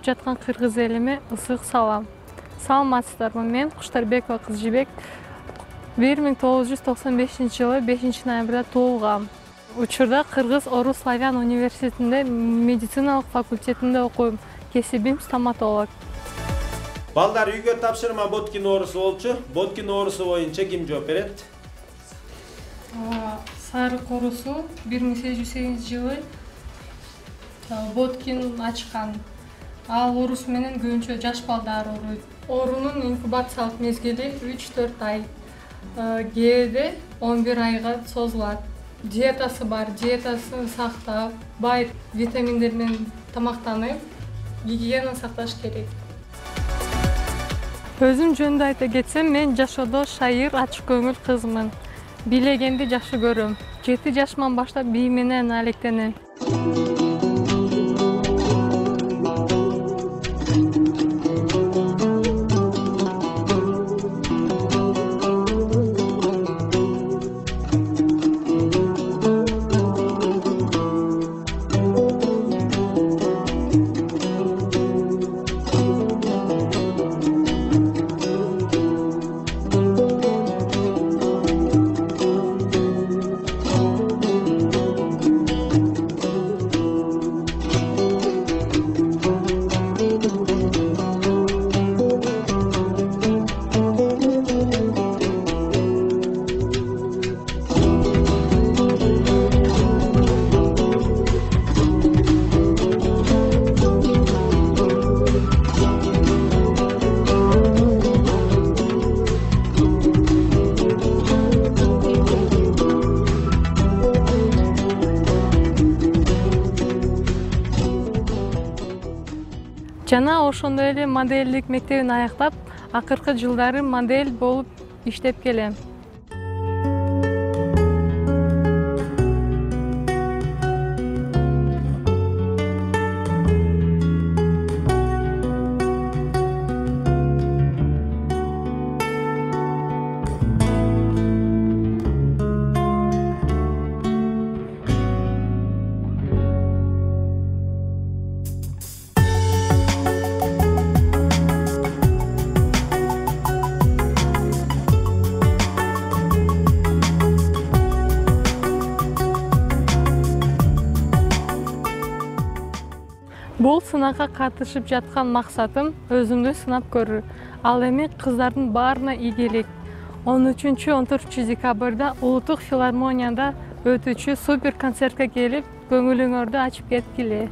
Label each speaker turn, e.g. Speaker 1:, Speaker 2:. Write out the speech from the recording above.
Speaker 1: жаткан кыргыз элиме ысык салам. Саламатсыздарбы, мен Куштарбекова Кызжибек 1995-жылы 5-ноябрда туулгам. Учурда Кыргыз-Орус Славян университетинде медициналык факультетинде окуйм. Кесибим стоматолог.
Speaker 2: Балдар, үйгө тапшырма Боткин оорусу болчу. Боткин оорусу боюнча ким жооп берет?
Speaker 1: Сарык оорусу 1808-жылы Боткин ачкан. Ал оорус менен көбүнчө жаш балдар ооруйт. Оорунун инкубациялык мезгили 3-4 ай. Кээде 11 айга созулат. Диетасы бар, диетасын сактап, бай витаминдер менен тамактанып, гигиена сакташ керек. Өзүм жөнүндө айта кетсем, мен жашоодо шайыр, ачык көңүл кызмын. Билегенди жакшы көрөм. 7 жашыман баштап бий менен алектенем. Жана ошондой эле моделдик мектебин аяктап, акыркы жылдары модель болуп иштеп келем. Бул сынакка катышып жаткан максатым өзүмдү сынап көрүү. Ал эми кыздардын баарына ийгилик. 13-14 декабрда Улуттук филармонияда өтүүчү супер концертке келип, көңүлүңөрдү ачып кеткиле.